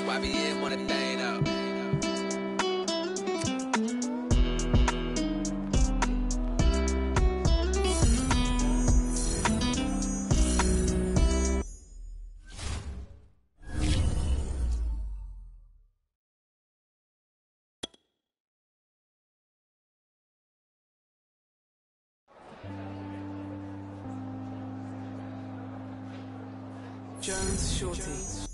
YBN want a thing up. Jones Shorty.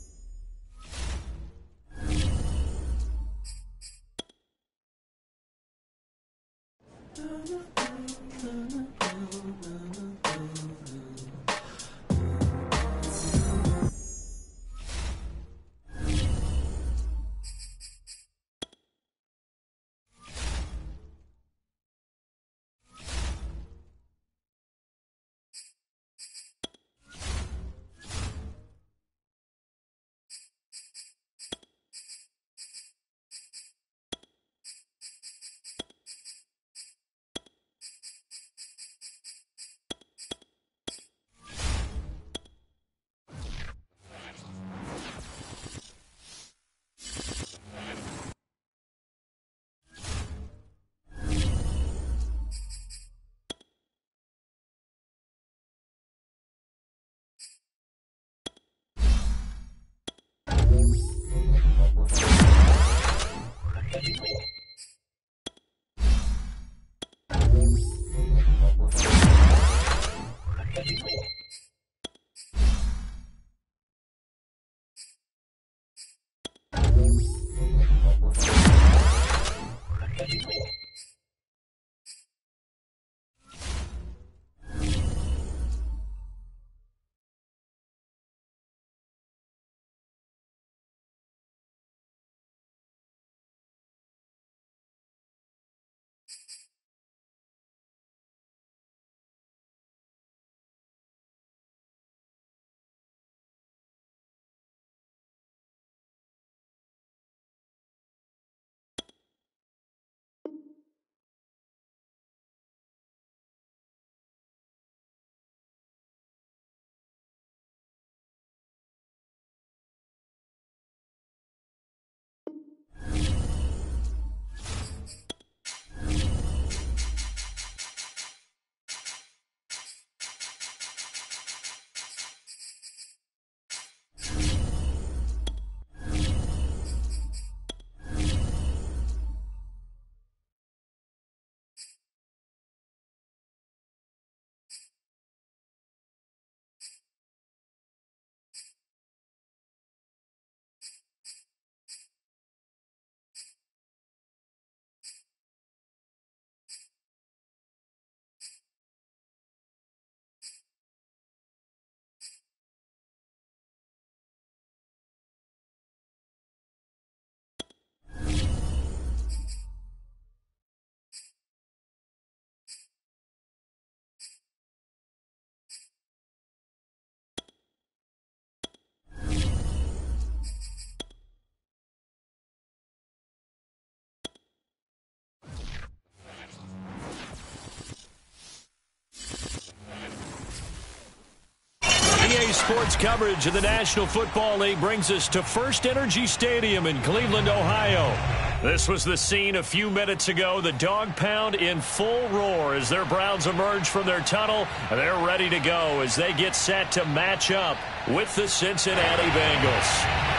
Sports coverage of the National Football League brings us to First Energy Stadium in Cleveland, Ohio. This was the scene a few minutes ago. The dog pound in full roar as their Browns emerge from their tunnel. They're ready to go as they get set to match up with the Cincinnati Bengals.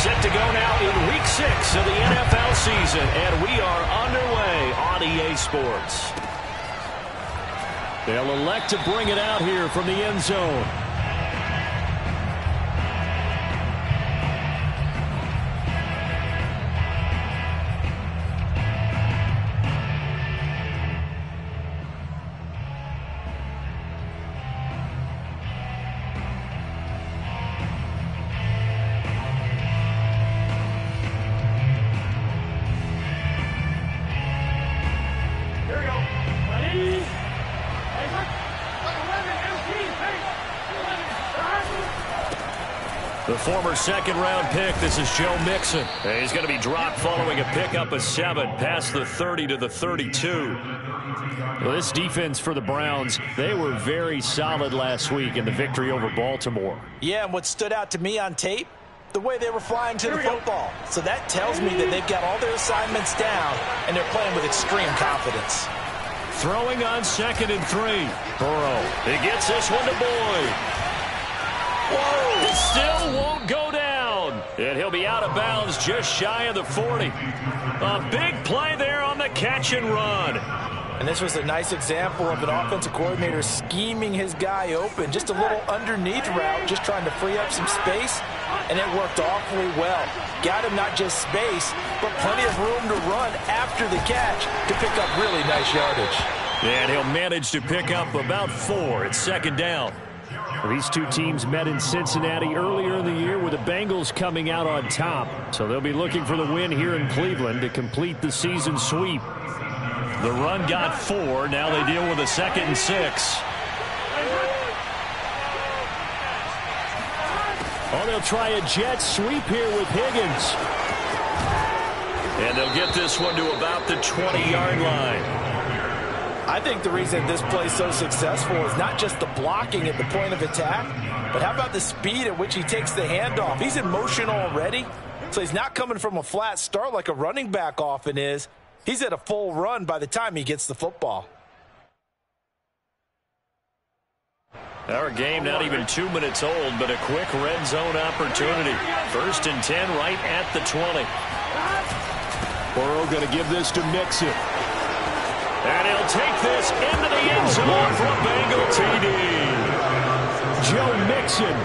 Set to go now in Week 6 of the NFL season, and we are underway on EA Sports. They'll elect to bring it out here from the end zone. The former second-round pick, this is Joe Mixon. He's going to be dropped following a pickup of 7 past the 30 to the 32. Well, this defense for the Browns, they were very solid last week in the victory over Baltimore. Yeah, and what stood out to me on tape, the way they were flying to the football. So that tells me that they've got all their assignments down, and they're playing with extreme confidence. Throwing on 2nd and 3. Burrow, he gets this one to Boyd. Whoa! It still won't go down. And he'll be out of bounds just shy of the 40. A big play there on the catch and run. And this was a nice example of an offensive coordinator scheming his guy open. Just a little underneath route, just trying to free up some space. And it worked awfully well. Got him not just space, but plenty of room to run after the catch to pick up really nice yardage. And he'll manage to pick up about 4 at 2nd down. These two teams met in Cincinnati earlier in the year with the Bengals coming out on top. So they'll be looking for the win here in Cleveland to complete the season sweep. The run got 4. Now they deal with a 2nd and 6. Oh, they'll try a jet sweep here with Higgins. And they'll get this one to about the 20-yard line. I think the reason this play is so successful is not just the blocking at the point of attack, but how about the speed at which he takes the handoff? He's in motion already, so he's not coming from a flat start like a running back often is. He's at a full run by the time he gets the football. Our game not even 2 minutes old, but a quick red zone opportunity. 1st and 10 right at the 20. Burrow going to give this to Mixon. And he'll take this into the end zone for a Bengal TD. Joe Mixon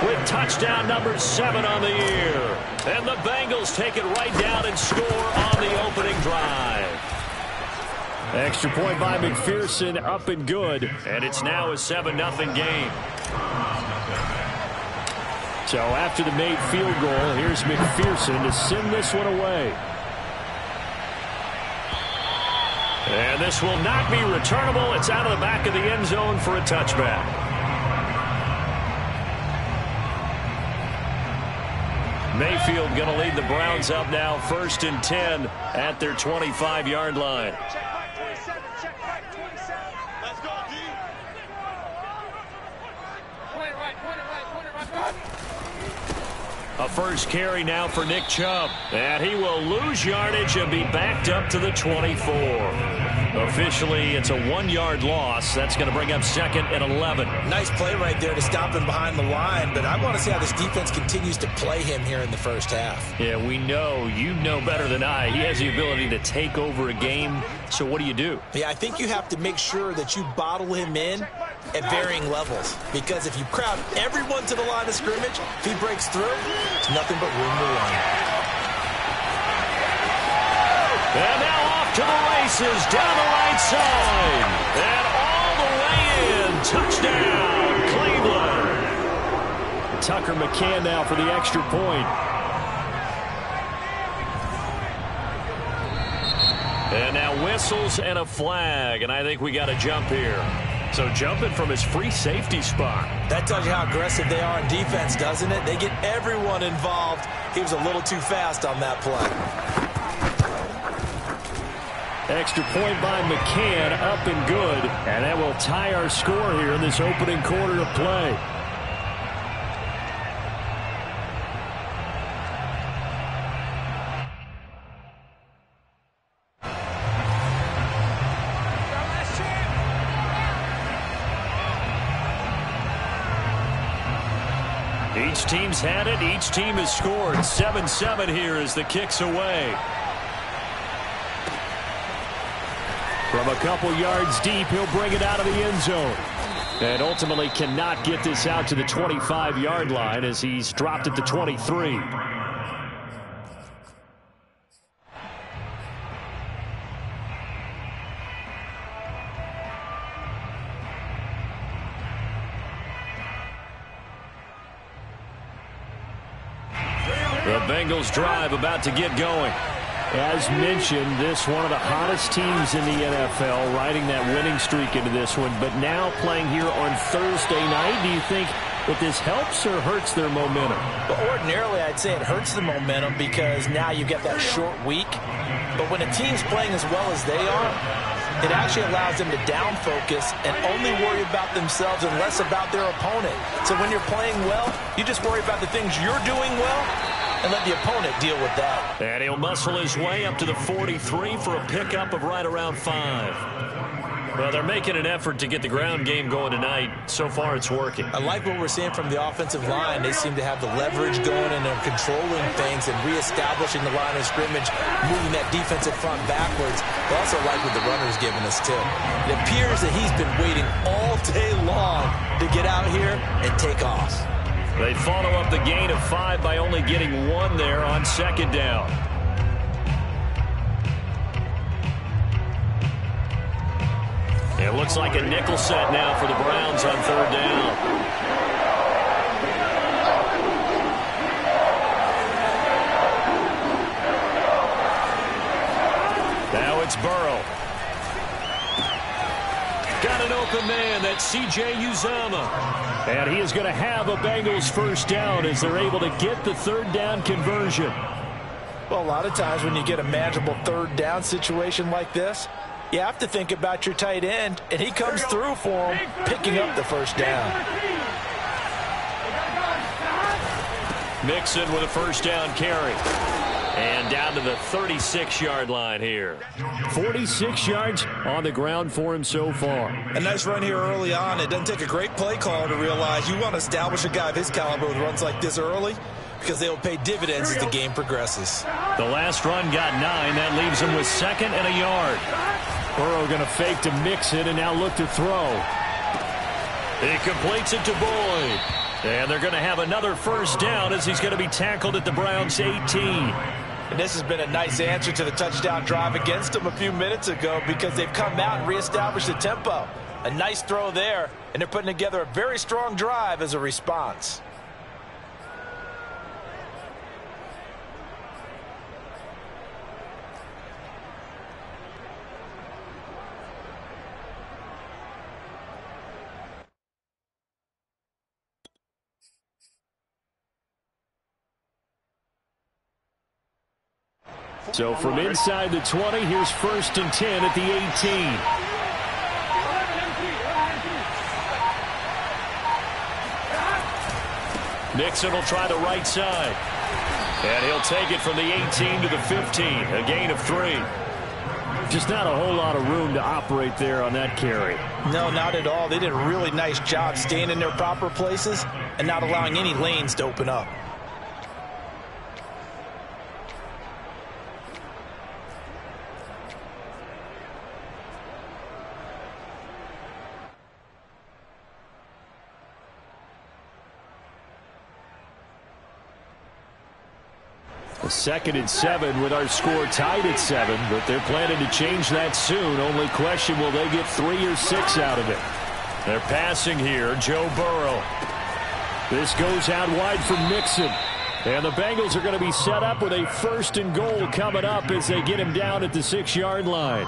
with touchdown number 7 on the year. And the Bengals take it right down and score on the opening drive. Extra point by McPherson, up and good. And it's now a 7-0 game. So after the made field goal, here's McPherson to send this one away. And this will not be returnable. It's out of the back of the end zone for a touchback. Mayfield going to lead the Browns up now 1st and 10 at their 25-yard line. A first carry now for Nick Chubb. And he will lose yardage and be backed up to the 24. Officially, it's a 1-yard loss. That's going to bring up 2nd and 11. Nice play right there to stop him behind the line, but I want to see how this defense continues to play him here in the first half. Yeah, we know. You know better than I. He has the ability to take over a game. So what do? Yeah, I think you have to make sure that you bottle him in at varying levels, because if you crowd everyone to the line of scrimmage, if he breaks through, it's nothing but room to run. And now off to the races down the right side. And all the way in. Touchdown, Cleveland. Tucker McCann now for the extra point. And now whistles and a flag. And I think we got a jump here. So jumping from his free safety spot. That tells you how aggressive they are in defense, doesn't it? They get everyone involved. He was a little too fast on that play. Extra point by McCann, up and good. And that will tie our score here in this opening quarter of play. Each team's had it. Each team has scored. 7-7 here as the kick's away. From a couple yards deep, he'll bring it out of the end zone. And ultimately cannot get this out to the 25-yard line as he's dropped at the 23. The Bengals drive about to get going. As mentioned, this one of the hottest teams in the NFL, riding that winning streak into this one. But now playing here on Thursday night, do you think But this helps or hurts their momentum? But ordinarily, I'd say it hurts the momentum because now you get that short week. But when a team's playing as well as they are, it actually allows them to down focus and only worry about themselves and less about their opponent. So when you're playing well, you just worry about the things you're doing well and let the opponent deal with that. And he'll muscle his way up to the 43 for a pickup of right around 5. Well, they're making an effort to get the ground game going tonight. So far, it's working. I like what we're seeing from the offensive line. They seem to have the leverage going, and they're controlling things and reestablishing the line of scrimmage, moving that defensive front backwards. I also like what the runner's giving us, too. It appears that he's been waiting all day long to get out here and take off. They follow up the gain of 5 by only getting 1 there on second down. It looks like a nickel set now for the Browns on third down. Now it's Burrow. Got an open man. That's C.J. Uzomah. And he is going to have a Bengals first down as they're able to get the third down conversion. Well, a lot of times when you get a manageable third down situation like this, you have to think about your tight end, and he comes through for him, picking up the first down. Mixon with a first down carry. And down to the 36-yard line here. 46 yards on the ground for him so far. A nice run here early on. It doesn't take a great play caller to realize you want to establish a guy of his caliber with runs like this early because they will pay dividends as the game progresses. The last run got 9. That leaves him with 2nd and a yard. Burrow going to fake to Mixon and now look to throw. He completes it to Boyd. And they're going to have another first down as he's going to be tackled at the Browns' 18. And this has been a nice answer to the touchdown drive against them a few minutes ago because they've come out and reestablished the tempo. A nice throw there, and they're putting together a very strong drive as a response. So from inside the 20, here's 1st and 10 at the 18. Nixon will try the right side. And he'll take it from the 18 to the 15. A gain of 3. Just not a whole lot of room to operate there on that carry. No, not at all. They did a really nice job staying in their proper places and not allowing any lanes to open up. A 2nd and 7 with our score tied at 7, but they're planning to change that soon. Only question, will they get 3 or 6 out of it? They're passing here. Joe Burrow. This goes out wide for Mixon. And the Bengals are going to be set up with a 1st and goal coming up as they get him down at the 6-yard line.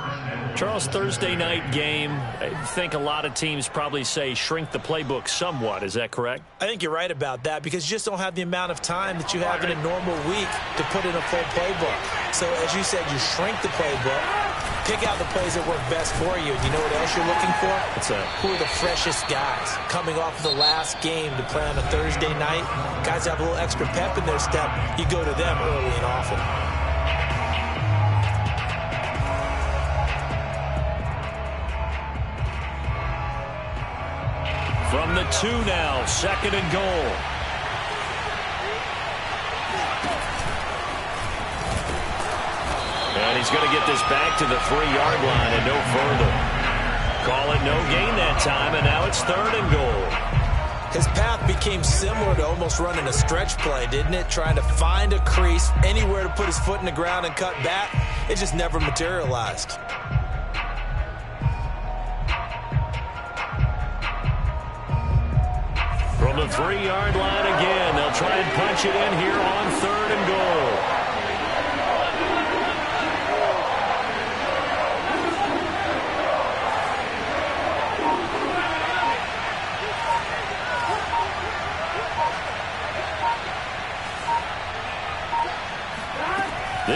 Charles, Thursday night game, I think a lot of teams probably say shrink the playbook somewhat. Is that correct? I think you're right about that because you just don't have the amount of time that you have in a normal week to put in a full playbook. So as you said, you shrink the playbook, pick out the plays that work best for you. Do you know what else you're looking for? Who are the freshest guys coming off of the last game to play on a Thursday night? Guys that have a little extra pep in their step, you go to them early and often. From the 2 now, 2nd and goal. And he's going to get this back to the 3-yard line and no further. Call it no gain that time, and now it's 3rd and goal. His path became similar to almost running a stretch play, didn't it? Trying to find a crease, anywhere to put his foot in the ground and cut back. It just never materialized. From the 3-yard line again, they'll try and punch it in here on 3rd and goal.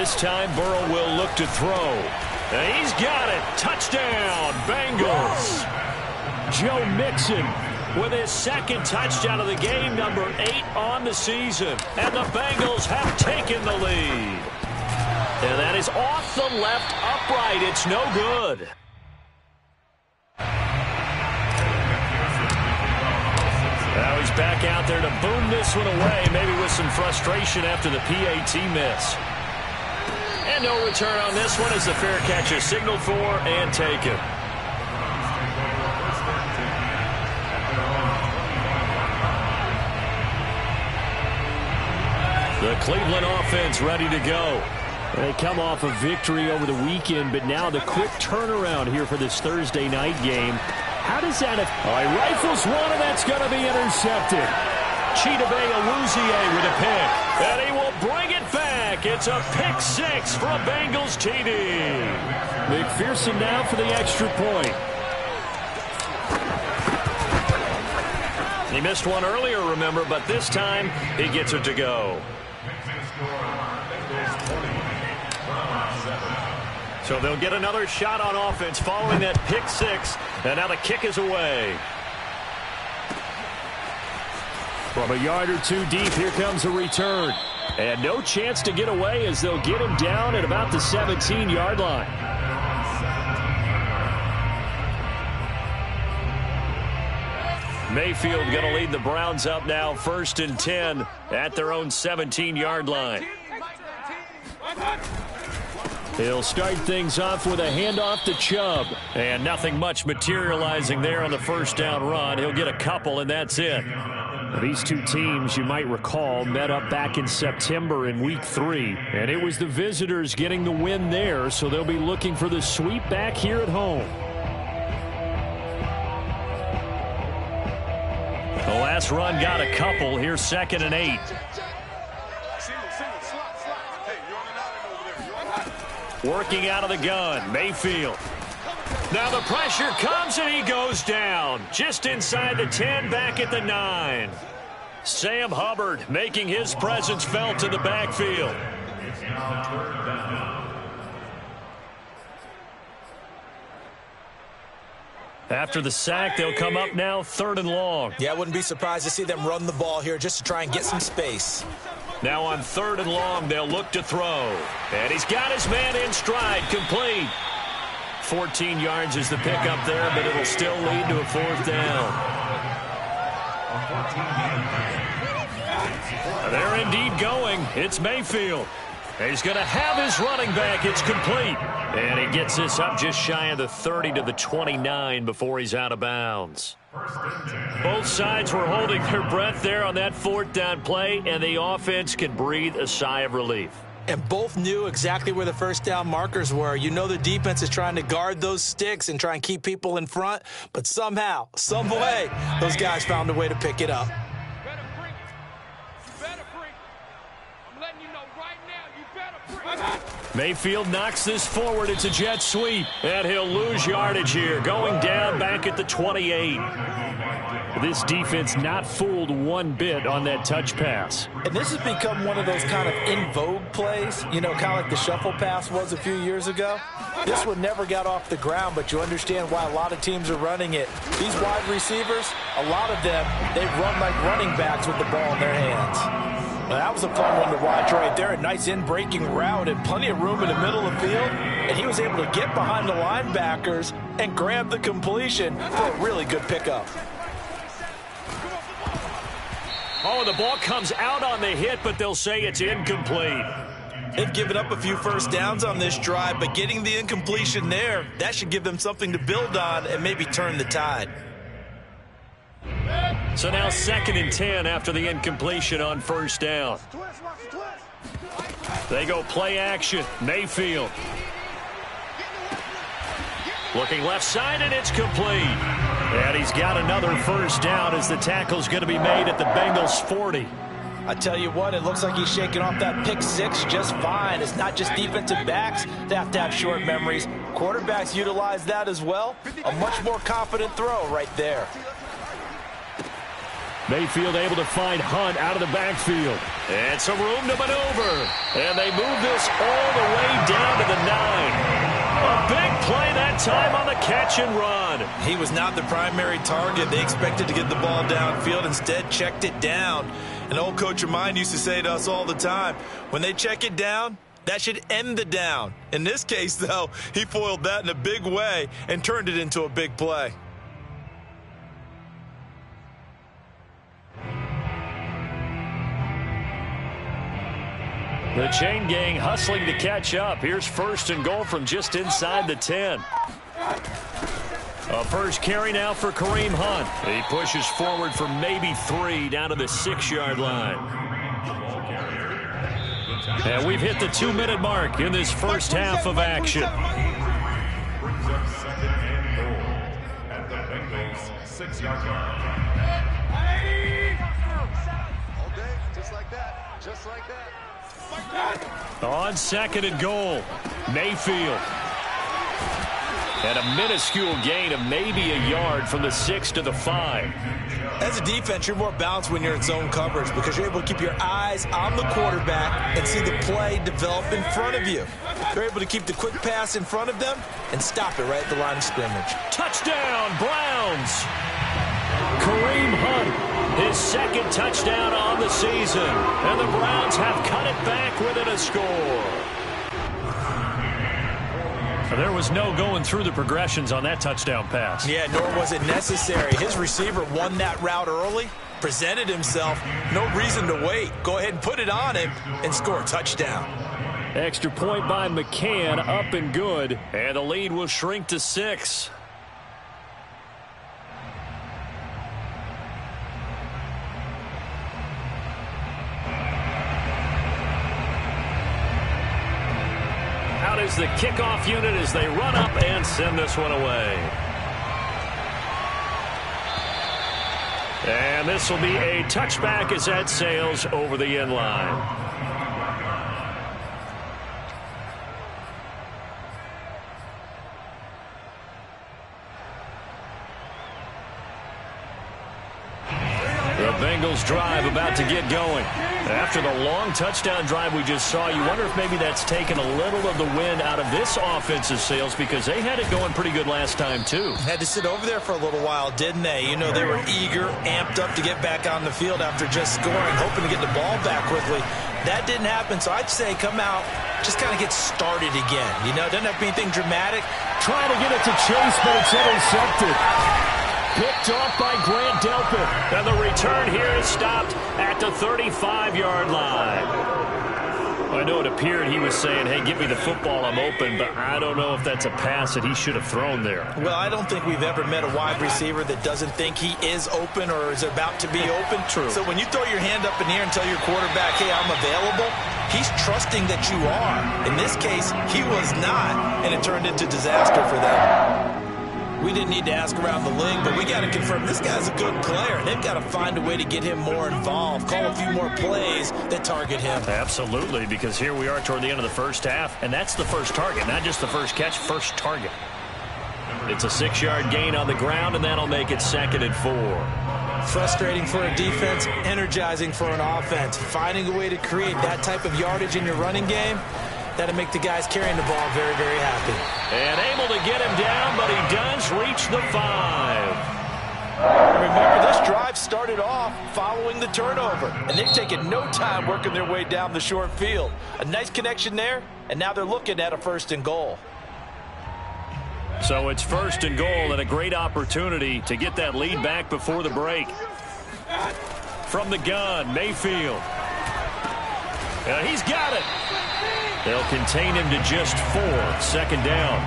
This time Burrow will look to throw. And he's got it. Touchdown, Bengals. Joe Mixon with his second touchdown of the game, number 8 on the season. And the Bengals have taken the lead. And that is off the left upright. It's no good. Now he's back out there to boom this one away, maybe with some frustration after the PAT miss. And no return on this one as the fair catch is signaled for and taken. The Cleveland offense ready to go. They come off a victory over the weekend, but now the quick turnaround here for this Thursday night game. How does that affect? He rifles one, and that's going to be intercepted. Chidobe Awuzie with a pick, and he will bring it back. It's a pick 6 for a Bengals TD. McPherson now for the extra point. He missed one earlier, remember, but this time he gets it to go. So they'll get another shot on offense following that pick 6, and now the kick is away. From a yard or two deep, here comes a return. And no chance to get away as they'll get him down at about the 17-yard line. Mayfield going to lead the Browns up now, 1st and 10 at their own 17-yard line. He'll start things off with a handoff to Chubb. And nothing much materializing there on the first down run. He'll get a couple, and that's it. These two teams, you might recall, met up back in September in Week 3. And it was the visitors getting the win there, so they'll be looking for the sweep back here at home. The last run got a couple. Here's 2nd and 8. Working out of the gun, Mayfield. Now the pressure comes and he goes down. Just inside the 10, back at the 9. Sam Hubbard making his presence felt in the backfield. After the sack, they'll come up now 3rd and long. Yeah, I wouldn't be surprised to see them run the ball here just to try and get some space. Now on 3rd and long, they'll look to throw. And he's got his man in stride, complete. 14 yards is the pickup there, but it'll still lead to a 4th down. They're indeed going. It's Mayfield. He's going to have his running back. It's complete. And he gets this up just shy of the 30 to the 29 before he's out of bounds. Both sides were holding their breath there on that 4th down play, and the offense can breathe a sigh of relief. And both knew exactly where the first down markers were. You know the defense is trying to guard those sticks and try and keep people in front, but somehow, some way, those guys found a way to pick it up. Mayfield knocks this forward. It's a jet sweep, and he'll lose yardage here, going down back at the 28. This defense not fooled one bit on that touch pass. And this has become one of those kind of in vogue plays, you know, kind of like the shuffle pass was a few years ago. This one never got off the ground, but you understand why a lot of teams are running it. These wide receivers, a lot of them, they run like running backs with the ball in their hands. Now, that was a fun one to watch right there. A nice in-breaking route and plenty of room in the middle of the field. And he was able to get behind the linebackers and grab the completion for a really good pickup. Oh, the ball comes out on the hit, but they'll say it's incomplete. They've given up a few first downs on this drive, but getting the incompletion there, that should give them something to build on and maybe turn the tide. So now 2nd and 10 after the incompletion on 1st down. They go play action. Mayfield. Looking left side, and it's complete. And he's got another 1st down as the tackle's going to be made at the Bengals 40. I tell you what, it looks like he's shaking off that pick 6 just fine. It's not just defensive backs that have to have short memories. Quarterbacks utilize that as well. A much more confident throw right there. Mayfield able to find Hunt out of the backfield. And some room to maneuver. And they move this all the way down to the 9. A big play that time on the catch and run. He was not the primary target. They expected to get the ball downfield. Instead, checked it down. An old coach of mine used to say to us all the time, when they check it down, that should end the down. In this case, though, he foiled that in a big way and turned it into a big play. The chain gang hustling to catch up. Here's 1st and goal from just inside the 10. A first carry now for Kareem Hunt. He pushes forward for maybe 3 down to the 6-yard line. And we've hit the 2-minute mark in this first half of action. Brings up 2nd and goal at the Bengals 6-yard line. All day, just like that, just like that. On 2nd and goal, Mayfield. And a minuscule gain of maybe a yard from the 6 to the 5. As a defense, you're more balanced when you're in zone coverage because you're able to keep your eyes on the quarterback and see the play develop in front of you. You're able to keep the quick pass in front of them and stop it right at the line of scrimmage. Touchdown, Browns! Kareem Hunt. His 2nd touchdown on the season. And the Browns have cut it back within a score. There was no going through the progressions on that touchdown pass. Yeah, nor was it necessary. His receiver won that route early, presented himself. No reason to wait. Go ahead and put it on him and score a touchdown. Extra point by McCann, up and good. And the lead will shrink to 6. Out is the kickoff unit as they run up and send this one away. And this will be a touchback as that sails over the end line. The Bengals drive about to get going. After the long touchdown drive we just saw, you wonder if maybe that's taken a little of the wind out of this offensive sails because they had it going pretty good last time too. Had to sit over there for a little while, didn't they? You know, they were eager, amped up to get back on the field after just scoring, hoping to get the ball back quickly. That didn't happen, so I'd say come out, just kind of get started again. You know, doesn't have to be anything dramatic. Trying to get it to Chase, but it's intercepted. Picked off by Grant Delpit. And the return here is stopped at the 35-yard line. I know it appeared he was saying, hey, give me the football, I'm open, but I don't know if that's a pass that he should have thrown there. Well, I don't think we've ever met a wide receiver that doesn't think he is open or is about to be open. True. So when you throw your hand up in the air and tell your quarterback, hey, I'm available, he's trusting that you are. In this case, he was not, and it turned into disaster for them. We didn't need to ask around the league, but we got to confirm this guy's a good player. They've got to find a way to get him more involved, call a few more plays that target him. Absolutely, because here we are toward the end of the first half, and that's the first target, not just the first catch, first target. It's a 6-yard gain on the ground, and that'll make it 2nd and 4. Frustrating for a defense, energizing for an offense. Finding a way to create that type of yardage in your running game, that'll make the guys carrying the ball very, very happy. And able to get him down, but he does reach the 5. Remember, this drive started off following the turnover, and they've taken no time working their way down the short field. A nice connection there, and now they're looking at a 1st and goal. So it's 1st and goal and a great opportunity to get that lead back before the break. From the gun, Mayfield. And he's got it. They'll contain him to just 4. 2nd down.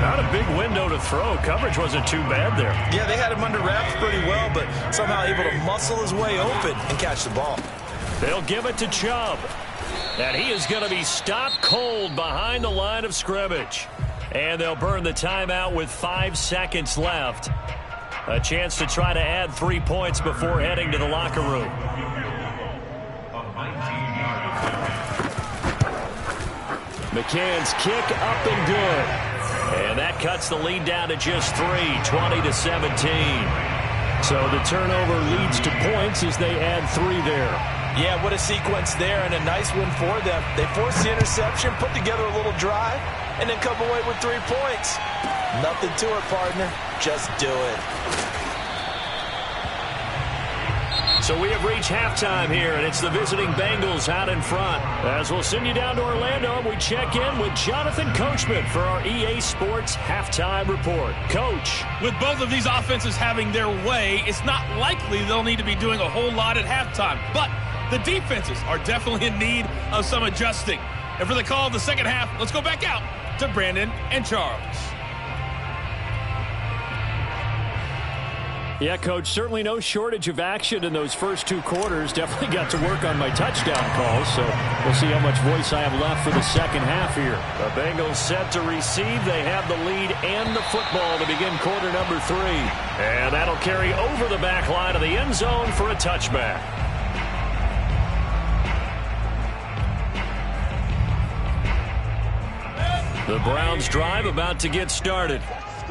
Not a big window to throw. Coverage wasn't too bad there. Yeah, they had him under wraps pretty well, but somehow able to muscle his way open and catch the ball. They'll give it to Chubb. And he is going to be stopped cold behind the line of scrimmage. And they'll burn the timeout with 5 seconds left. A chance to try to add 3 points before heading to the locker room. McCann's kick up and good. And that cuts the lead down to just 3, 20-17. So the turnover leads to points as they add 3 there. Yeah, what a sequence there, and a nice win for them. They forced the interception, put together a little drive, and then come away with 3 points. Nothing to it, partner. Just do it. So we have reached halftime here, and it's the visiting Bengals out in front. As we'll send you down to Orlando, and we check in with Jonathan Coachman for our EA Sports Halftime Report. Coach. With both of these offenses having their way, it's not likely they'll need to be doing a whole lot at halftime. But the defenses are definitely in need of some adjusting. And for the call of the second half, let's go back out to Brandon and Charles. Yeah, Coach, certainly no shortage of action in those first 2 quarters. Definitely got to work on my touchdown calls, so we'll see how much voice I have left for the second half here. The Bengals set to receive. They have the lead and the football to begin quarter number 3. And that'll carry over the back line of the end zone for a touchback. The Browns drive about to get started.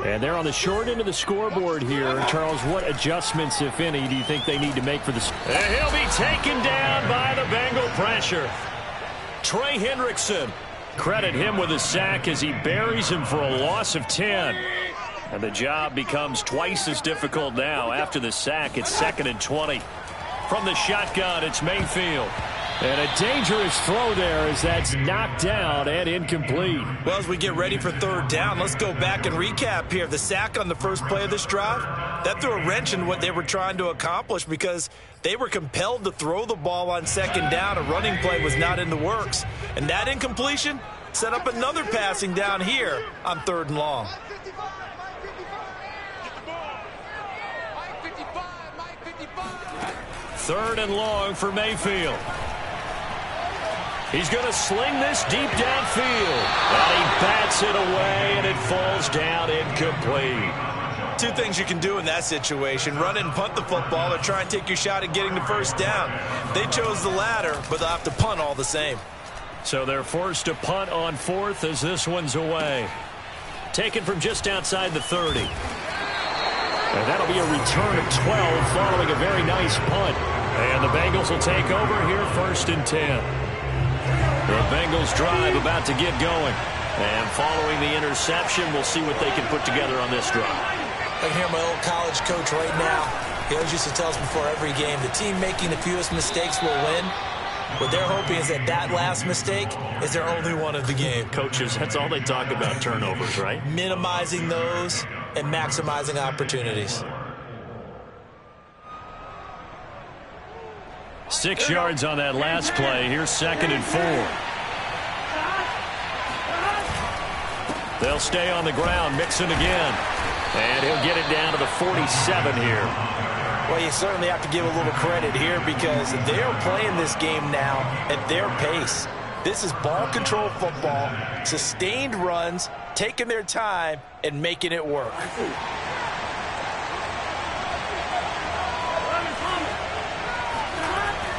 And they're on the short end of the scoreboard here. Charles, what adjustments, if any, do you think they need to make for this? And he'll be taken down by the Bengal pressure. Trey Hendrickson. Credit him with a sack as he buries him for a loss of 10. And the job becomes twice as difficult now. After the sack, it's 2nd and 20. From the shotgun, it's Mayfield. And a dangerous throw there as that's knocked down and incomplete. Well, as we get ready for 3rd down, let's go back and recap here. The sack on the first play of this drive, that threw a wrench in what they were trying to accomplish because they were compelled to throw the ball on 2nd down. A running play was not in the works. And that incompletion set up another passing down here on 3rd and long. Third and long for Mayfield. He's going to sling this deep downfield. And he bats it away, and it falls down incomplete. 2 things you can do in that situation. Run and punt the football or try and take your shot at getting the 1st down. They chose the latter, but they'll have to punt all the same. So they're forced to punt on 4th as this one's away. Taken from just outside the 30. And that'll be a return of 12 following a very nice punt. And the Bengals will take over here 1st and 10. The Bengals drive about to get going. And following the interception, we'll see what they can put together on this drive. I can hear my old college coach right now. He always used to tell us before every game, the team making the fewest mistakes will win. What they're hoping is that that last mistake is their only one of the game. Coaches, that's all they talk about, turnovers, right? Minimizing those and maximizing opportunities. 6 yards on that last play. Here's 2nd and 4. They'll stay on the ground. Mixon again. And he'll get it down to the 47 here. Well, you certainly have to give a little credit here because they're playing this game now at their pace. This is ball control football, sustained runs, taking their time and making it work.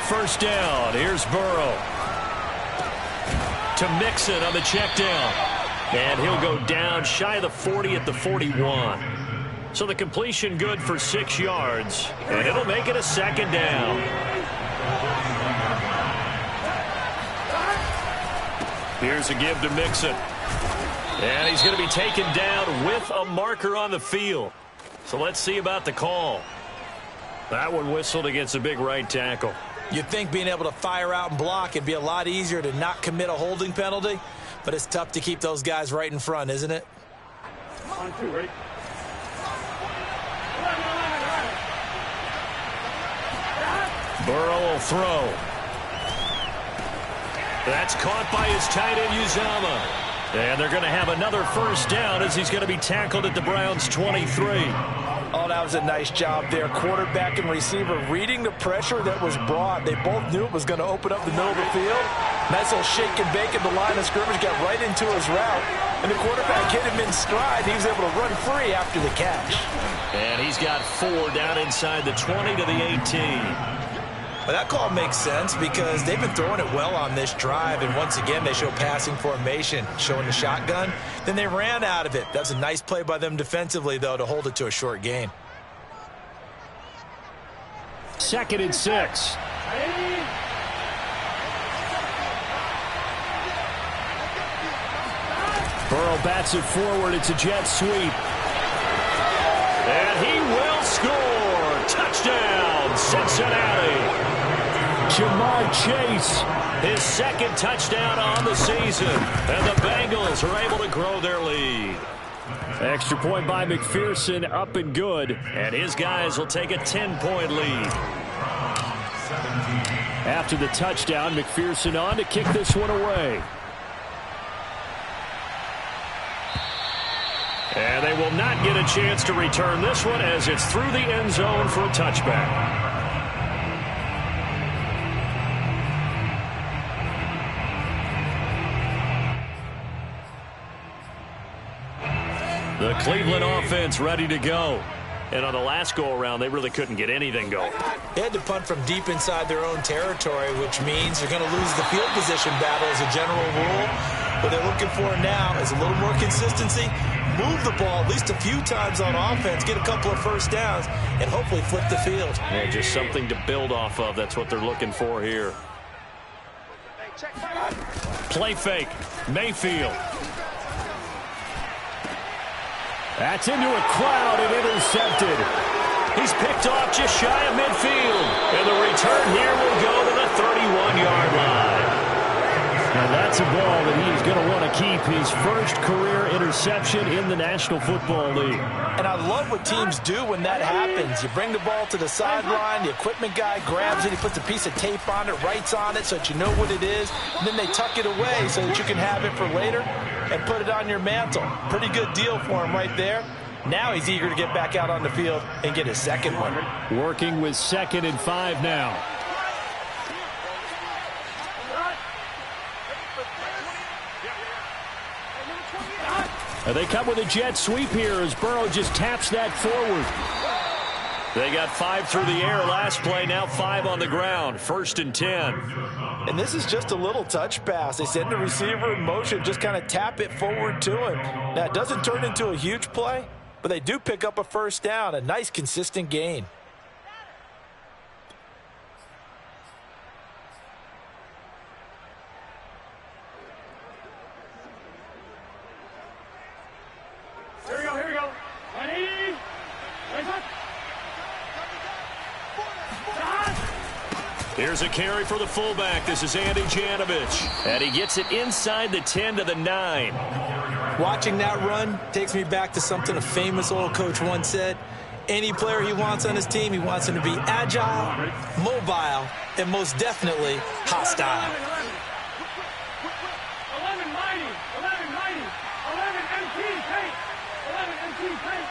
First down. Here's Burrow. To Mixon on the check down. And he'll go down shy of the 40 at the 41. So the completion good for 6 yards. And it'll make it a 2nd down. Here's a give to Mixon. And he's going to be taken down with a marker on the field. So let's see about the call. That one whistled against a big right tackle. You'd think being able to fire out and block it'd be a lot easier to not commit a holding penalty, but it's tough to keep those guys right in front, isn't it? On 2, ready? Burrow will throw. That's caught by his tight end, Uzama. And they're going to have another first down as he's going to be tackled at the Browns' 23. Oh, that was a nice job there. Quarterback and receiver reading the pressure that was brought. They both knew it was going to open up the middle of the field. Nice little shake and bake at the line of scrimmage, got right into his route. And the quarterback hit him in stride. He was able to run free after the catch. And he's got 4 down inside the 20 to the 18. But that call makes sense because they've been throwing it well on this drive. And once again, they show passing formation, showing the shotgun. Then they ran out of it. That's a nice play by them defensively, though, to hold it to a short gain. 2nd and 6. Burrow bats it forward. It's a jet sweep. And he will score. Touchdown, Cincinnati. Jamar Chase. His 2nd touchdown on the season. And the Bengals are able to grow their lead. Extra point by McPherson, up and good. And his guys will take a 10-point lead. After the touchdown, McPherson on to kick this one away. And they will not get a chance to return this one as it's through the end zone for a touchback. The Cleveland offense ready to go. And on the last go-around, they really couldn't get anything going. They had to punt from deep inside their own territory, which means you're going to lose the field position battle as a general rule. What they're looking for now is a little more consistency, move the ball at least a few times on offense, get a couple of first downs, and hopefully flip the field. Yeah, just something to build off of. That's what they're looking for here. Play fake. Mayfield. That's into a crowd and intercepted. He's picked off just shy of midfield. And the return here will go to the 31-yard line. And that's a ball that he's going to want to keep, his first career interception in the National Football League. And I love what teams do when that happens. You bring the ball to the sideline, the equipment guy grabs it, he puts a piece of tape on it, writes on it so that you know what it is, and then they tuck it away so that you can have it for later and put it on your mantle. Pretty good deal for him right there. Now he's eager to get back out on the field and get his second one. Working with 2nd and 5 now. And they come with a jet sweep here as Burrow just taps that forward. They got 5 through the air last play, now 5 on the ground. 1st and 10. And this is just a little touch pass. They send the receiver in motion, just kind of tap it forward to him. Now, it doesn't turn into a huge play, but they do pick up a first down, a nice, consistent gain. Here we go. Here's a carry for the fullback. This is Andy Janovich. And he gets it inside the 10 to the 9. Watching that run takes me back to something a famous old coach once said. Any player he wants on his team, he wants him to be agile, mobile, and most definitely hostile. 11 mighty, 11 MT paint, 11 MT paint.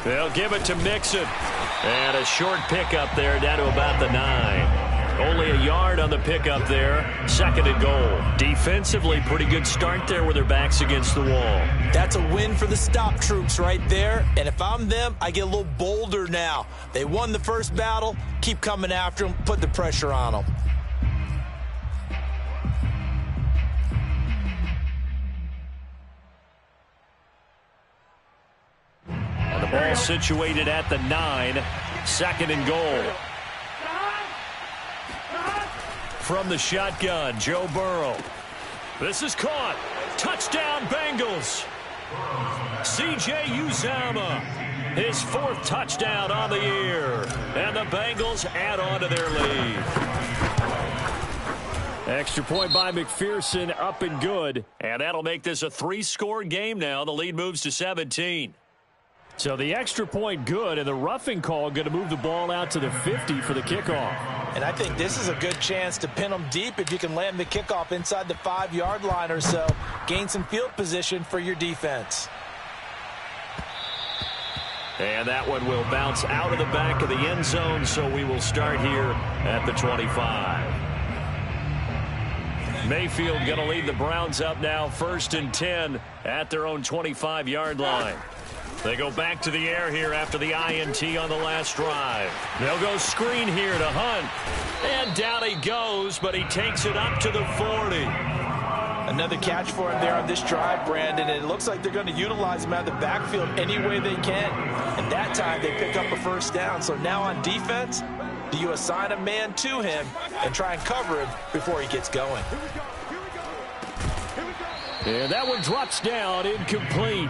They'll give it to Mixon. And a short pickup there down to about the 9. Only a yard on the pickup there. 2nd and goal. Defensively, pretty good start there with their backs against the wall. That's a win for the stop troops right there. And if I'm them, I get a little bolder now. They won the first battle. Keep coming after them. Put the pressure on them. And the ball situated at the 9. 2nd and goal. From the shotgun, Joe Burrow. This is caught. Touchdown, Bengals. C.J. Uzomah, his 4th touchdown on the year. And the Bengals add on to their lead. Extra point by McPherson, up and good. And that'll make this a 3-score game now. The lead moves to 17. So the extra point good, and the roughing call going to move the ball out to the 50 for the kickoff. And I think this is a good chance to pin them deep if you can land the kickoff inside the 5-yard line or so. Gain some field position for your defense. And that one will bounce out of the back of the end zone, so we will start here at the 25. Mayfield going to lead the Browns up now, 1st and 10 at their own 25-yard line. They go back to the air here after the INT on the last drive. They'll go screen here to Hunt. And down he goes, but he takes it up to the 40. Another catch for him there on this drive, Brandon. And it looks like they're going to utilize him out of the backfield any way they can. And that time they pick up a first down. So now on defense, do you assign a man to him and try and cover him before he gets going? And that one drops down, incomplete.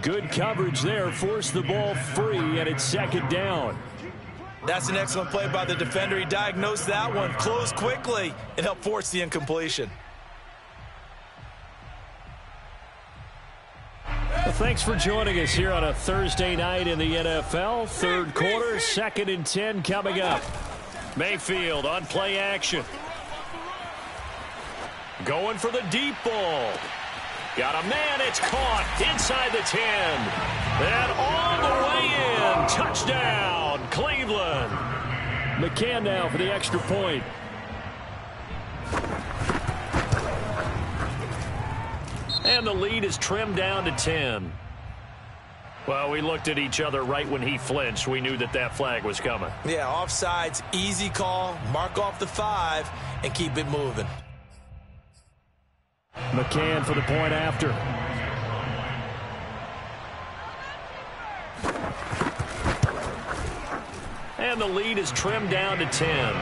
Good coverage there, forced the ball free, and it's second down. That's an excellent play by the defender. He diagnosed that one, closed quickly, and helped force the incompletion. Well, thanks for joining us here on a Thursday night in the NFL. Third quarter, 2nd and 10 coming up. Mayfield on play action. Going for the deep ball. Got a man, it's caught inside the 10. And all the way in. Touchdown, Cleveland. McCann now for the extra point. And the lead is trimmed down to 10. Well, we looked at each other right when he flinched. We knew that that flag was coming. Yeah, offsides, easy call. Mark off the 5 and keep it moving. McCann for the point after. And the lead is trimmed down to 10.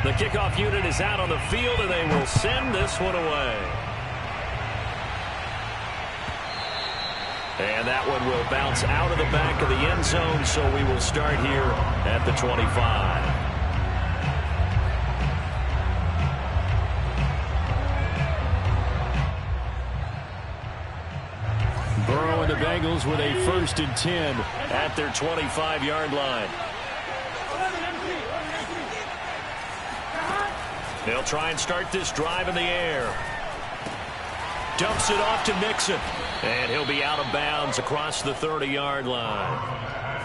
The kickoff unit is out on the field, and they will send this one away. And that one will bounce out of the back of the end zone, so we will start here at the 25. Burrow and the Bengals with a 1st and 10 at their 25-yard line. They'll try and start this drive in the air. Dumps it off to Mixon. And he'll be out of bounds across the 30-yard line.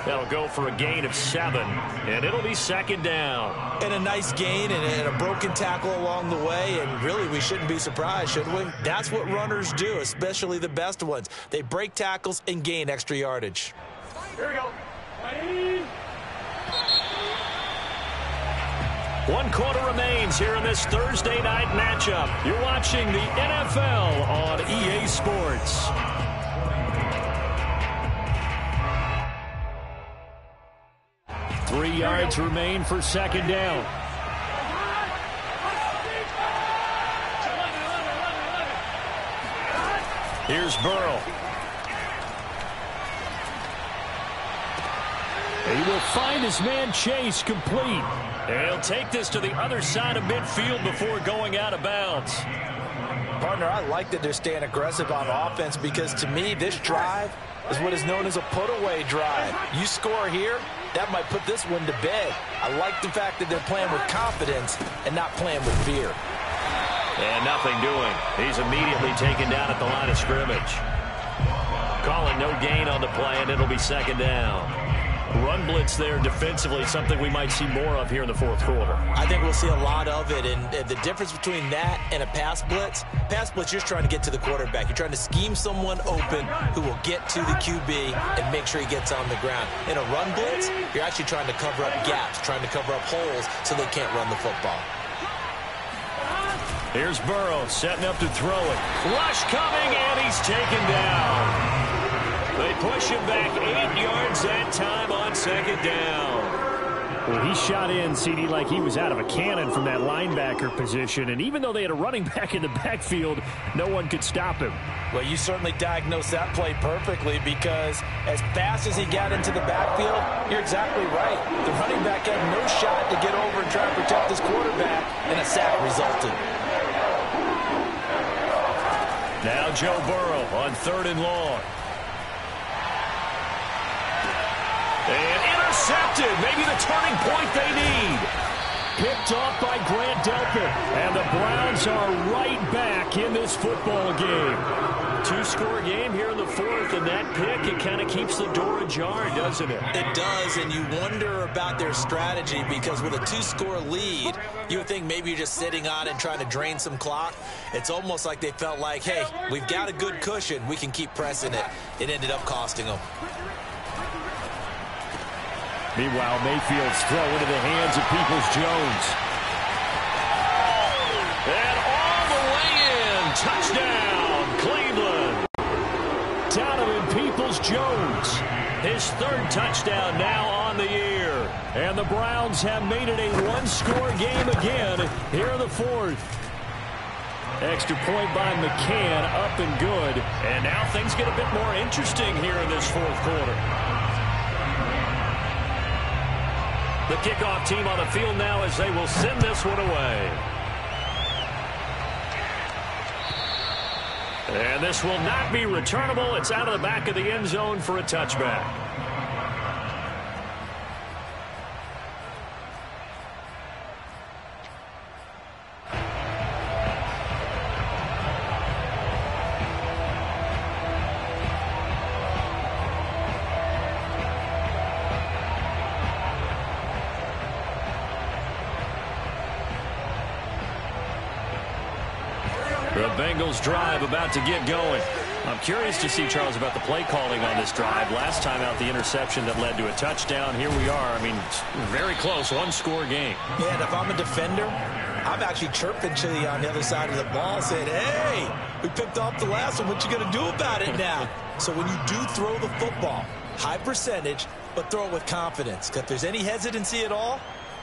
That'll go for a gain of 7. And it'll be 2nd down. And a nice gain and a broken tackle along the way. And really, we shouldn't be surprised, should we? That's what runners do, especially the best ones. They break tackles and gain extra yardage. Here we go. 1 quarter remains here in this Thursday night matchup. You're watching the NFL on EA Sports. Three yards remain for 2nd down. Here's Burrow. He will find his man Chase complete. And he'll take this to the other side of midfield before going out of bounds. Partner, I like that they're staying aggressive on offense because, to me, this drive is what is known as a put-away drive. You score here, that might put this one to bed. I like the fact that they're playing with confidence and not playing with fear. And nothing doing. He's immediately taken down at the line of scrimmage. Calling no gain on the play, and it'll be 2nd down. Run blitz there defensively, something we might see more of here in the 4th quarter. I think we'll see a lot of it, and the difference between that and a pass blitz, you're just trying to get to the quarterback. You're trying to scheme someone open who will get to the QB and make sure he gets on the ground. In a run blitz, you're actually trying to cover up gaps, trying to cover up holes so they can't run the football. Here's Burrow setting up to throw it. Rush coming, and he's taken down. They push him back 8 yards that time on 2nd down. Well, he shot in, CD, like he was out of a cannon from that linebacker position. And even though they had a running back in the backfield, no one could stop him. Well, you certainly diagnosed that play perfectly because as fast as he got into the backfield, you're exactly right. The running back had no shot to get over and try to protect his quarterback, and a sack resulted. Now Joe Burrow on 3rd and long. And intercepted. Maybe the turning point they need. Picked off by Grant Delpit. And the Browns are right back in this football game. 2-score game here in the 4th, and that pick, it kind of keeps the door ajar, doesn't it? It does, and you wonder about their strategy because with a 2-score lead, you would think maybe you're just sitting on and trying to drain some clock. It's almost like they felt like, hey, we've got a good cushion. We can keep pressing it. It ended up costing them. Meanwhile, Mayfield's throw into the hands of Peoples-Jones. And all the way in. Touchdown, Cleveland. Donovan Peoples-Jones. His third touchdown now on the year. And the Browns have made it a one-score game again here in the fourth. Extra point by McCann, up and good. And now things get a bit more interesting here in this fourth quarter. The kickoff team on the field now as they will send this one away. And this will not be returnable. It's out of the back of the end zone for a touchback. The Bengals drive about to get going. I'm curious to see, Charles, about the play calling on this drive. Last time out, the interception that led to a touchdown. Here we are. I mean, very close, one-score game. Yeah, and if I'm a defender, I'm actually chirping to you on the other side of the ball saying, hey, we picked off the last one. What you going to do about it now? So when you do throw the football, high percentage, but throw it with confidence. Because if there's any hesitancy at all,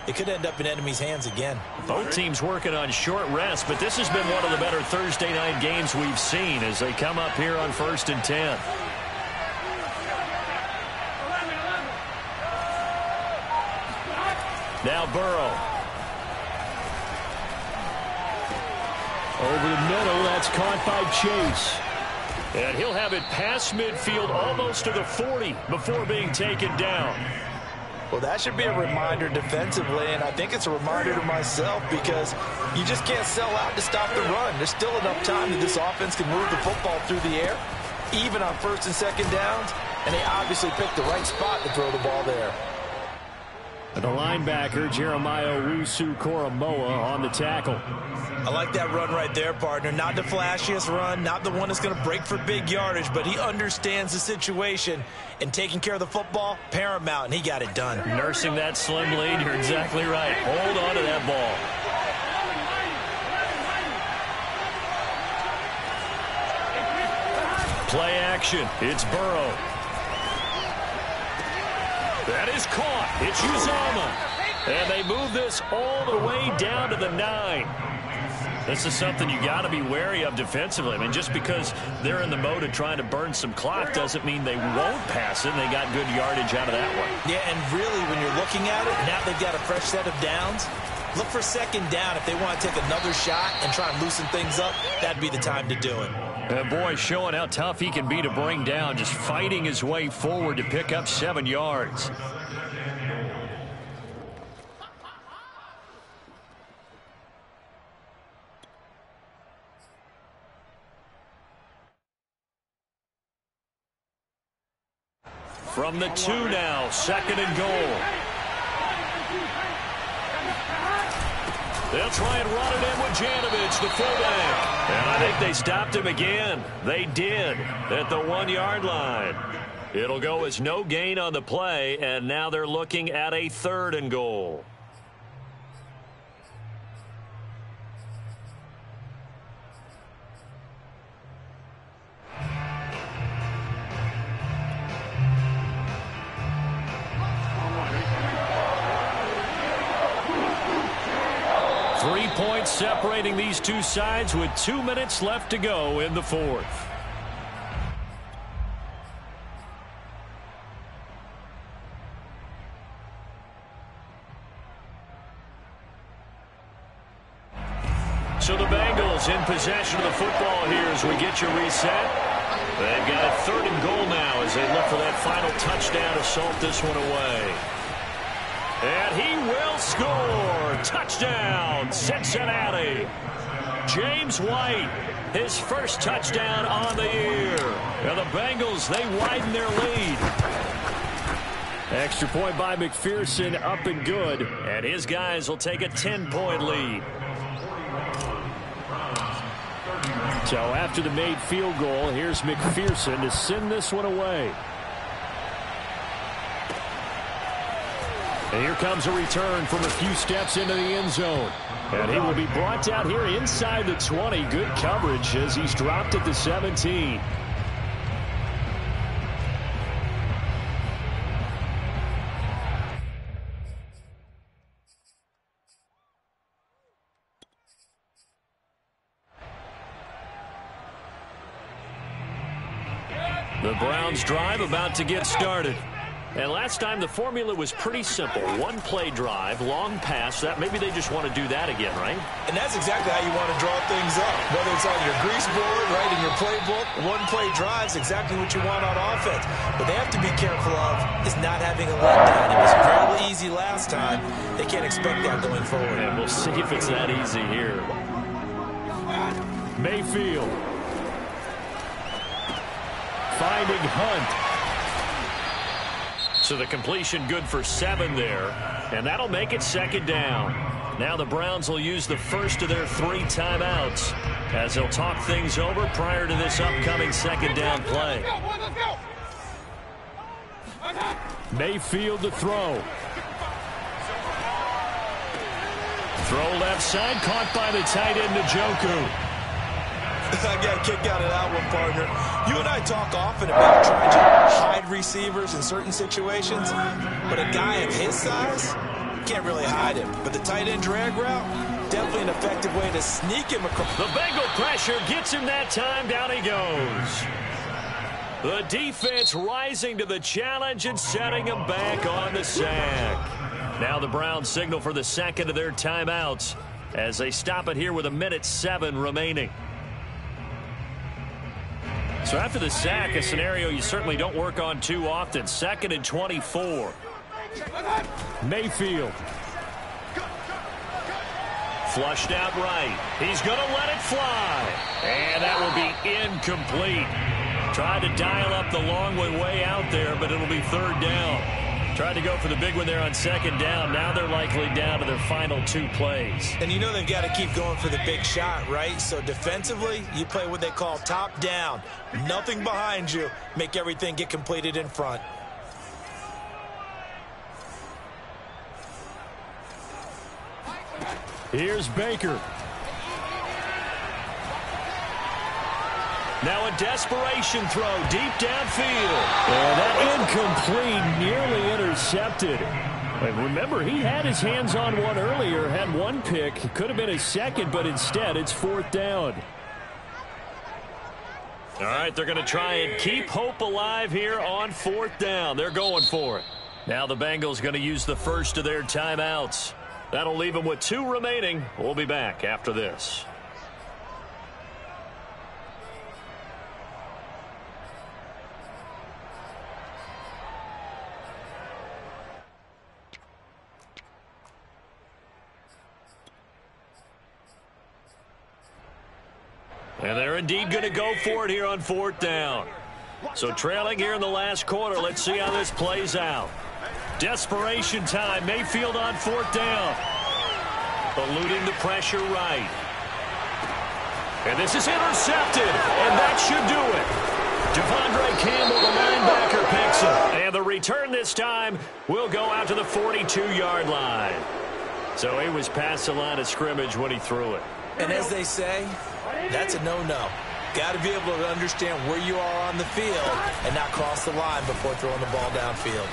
it could end up in enemy's hands again. Both teams working on short rest, but this has been one of the better Thursday night games we've seen as they come up here on 1st and 10. Now Burrow. Over the middle, that's caught by Chase. And he'll have it past midfield almost to the 40 before being taken down. Well, that should be a reminder defensively, and I think it's a reminder to myself because you just can't sell out to stop the run. There's still enough time that this offense can move the football through the air, even on 1st and 2nd downs, and they obviously picked the right spot to throw the ball there. And the linebacker, Jeremiah Owusu-Koramoah, on the tackle. I like that run right there, partner. Not the flashiest run, not the one that's going to break for big yardage, but he understands the situation, and taking care of the football, paramount, and he got it done. Nursing that slim lead, you're exactly right. Hold on to that ball. Play action. It's Burrow. That is caught. It's Uzomah. And they move this all the way down to the 9. This is something you got to be wary of defensively. I mean, just because they're in the mode of trying to burn some clock doesn't mean they won't pass it. They got good yardage out of that one. Yeah, and really, when you're looking at it, now they've got a fresh set of downs. Look for 2nd down. If they want to take another shot and try and loosen things up, that'd be the time to do it. And boy, showing how tough he can be to bring down, just fighting his way forward to pick up 7 yards. From the 2 now, 2nd and goal. They'll try and run it in with Janovich, the fullback. And I think they stopped him again. They did at the 1-yard line. It'll go as no gain on the play, and now they're looking at a 3rd and goal. Points separating these two sides with 2 minutes left to go in the fourth. So the Bengals in possession of the football here as we get you reset. They've got a 3rd and goal now as they look for that final touchdown to salt this one away. And he will score. Touchdown, Cincinnati. James White, his first touchdown on the year. And the Bengals, they widen their lead. Extra point by McPherson, up and good. And his guys will take a 10-point lead. So after the made field goal, here's McPherson to send this one away. And here comes a return from a few steps into the end zone. And he will be brought down here inside the 20. Good coverage as he's dropped at the 17. The Browns drive about to get started. And last time the formula was pretty simple. One-play drive, long pass. That maybe they just want to do that again, right? And that's exactly how you want to draw things up. Whether it's on your grease board, right, in your playbook, one-play drive is exactly what you want on offense. What they have to be careful of is not having a letdown. It was fairly easy last time. They can't expect that going forward. And we'll see if it's that easy here. Mayfield. Finding Hunt. So the completion good for 7 there. And that'll make it second down. Now the Browns will use the first of their 3 timeouts as they'll talk things over prior to this upcoming second down play. Mayfield to throw. Throw left side, caught by the tight end Njoku. I got a kick out of that one, partner. You and I talk often about trying to hide receivers in certain situations, but a guy of his size, can't really hide him. But the tight end drag route, definitely an effective way to sneak him across. The Bengal pressure gets him that time. Down he goes. The defense rising to the challenge and setting him back on the sack. Now the Browns signal for the second of their timeouts as they stop it here with 1:07 remaining. So after the sack, a scenario you certainly don't work on too often. 2nd and 24. Mayfield. Flushed out right. He's going to let it fly. And that will be incomplete. Tried to dial up the long one way out there, but it'll be 3rd down. Tried to go for the big one there on 2nd down. Now they're likely down to their final 2 plays. And you know they've got to keep going for the big shot, right? So defensively, you play what they call top down. Nothing behind you. Make everything get completed in front. Here's Baker. Now a desperation throw deep downfield. And that incomplete, nearly intercepted. And remember, he had his hands on one earlier, had one pick. Could have been his second, but instead it's 4th down. All right, they're going to try and keep hope alive here on 4th down. They're going for it. Now the Bengals going to use the first of their timeouts. That'll leave them with 2 remaining. We'll be back after this. And they're indeed going to go for it here on 4th down. So trailing here in the last quarter. Let's see how this plays out. Desperation time. Mayfield on 4th down. Eluding the pressure right. And this is intercepted. And that should do it. Devondre Campbell, the linebacker, picks it. And the return this time will go out to the 42-yard line. So he was past the line of scrimmage when he threw it. And as they say, that's a no-no. Got to be able to understand where you are on the field and not cross the line before throwing the ball downfield.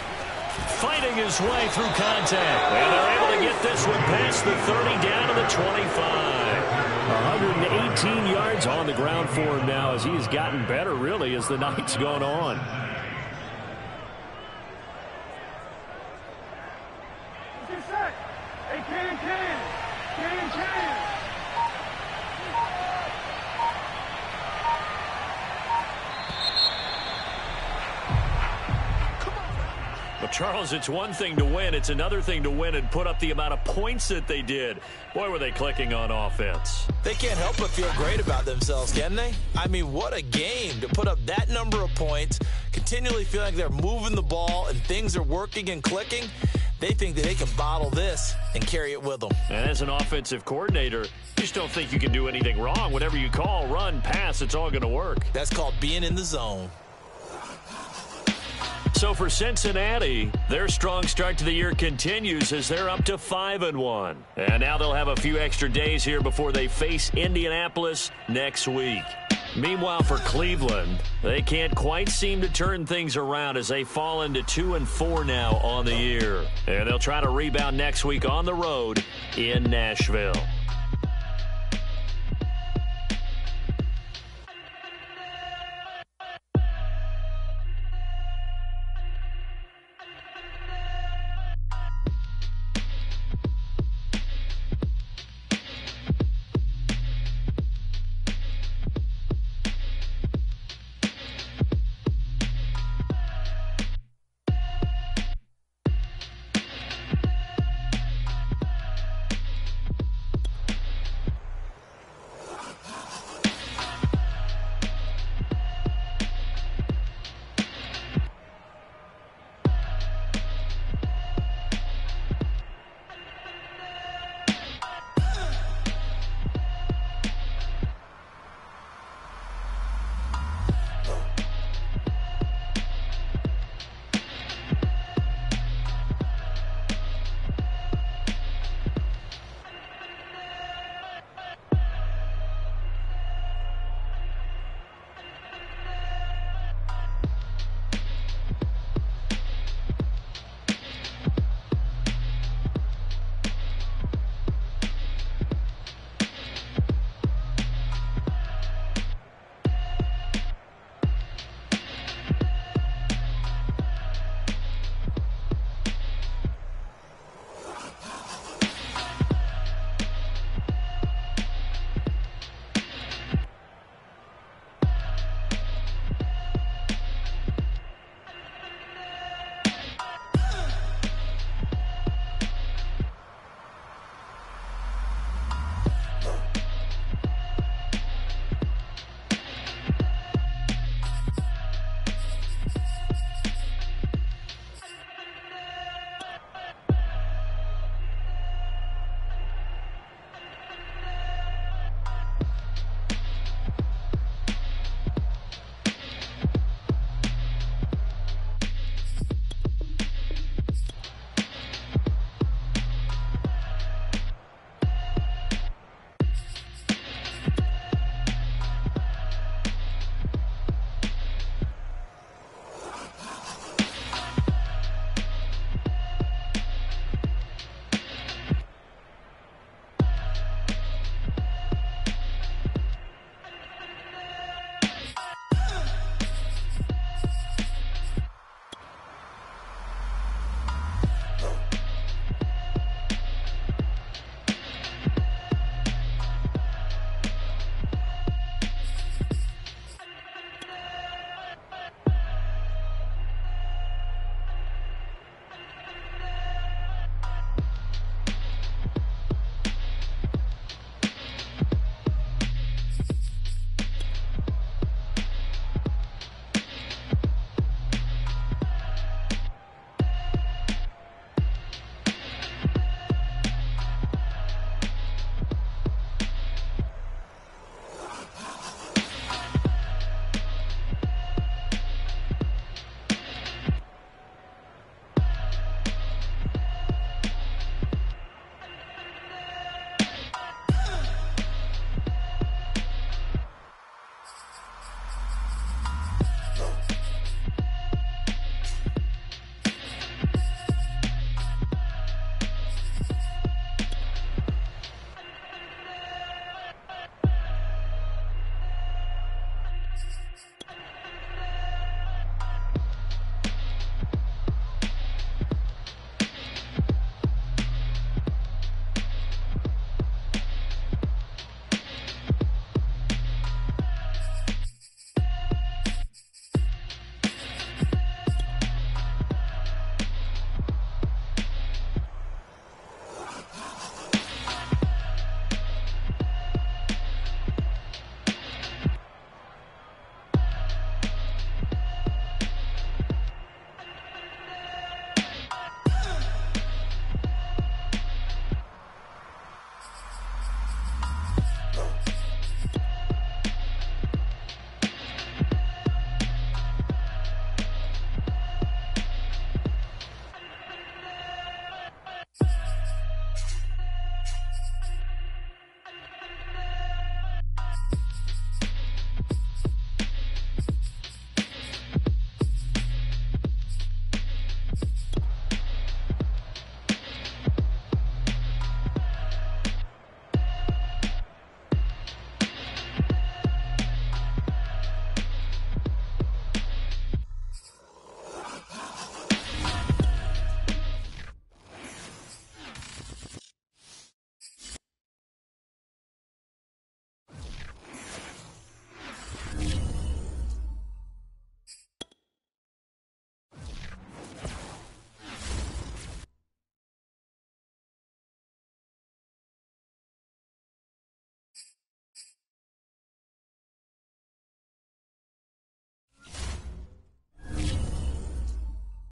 Fighting his way through contact. And they're able to get this one past the 30 down to the 25. 118 yards on the ground for him now as he has gotten better, really, as the night's gone on. Well, Charles, it's one thing to win. It's another thing to win and put up the amount of points that they did. Boy, were they clicking on offense. They can't help but feel great about themselves, can they? I mean, what a game to put up that number of points, continually feeling like they're moving the ball and things are working and clicking. They think that they can bottle this and carry it with them. And as an offensive coordinator, you just don't think you can do anything wrong. Whatever you call, run, pass, it's all going to work. That's called being in the zone. So for Cincinnati, their strong start to the year continues as they're up to 5-1. And now they'll have a few extra days here before they face Indianapolis next week. Meanwhile, for Cleveland, they can't quite seem to turn things around as they fall into 2-4 now on the year. And they'll try to rebound next week on the road in Nashville.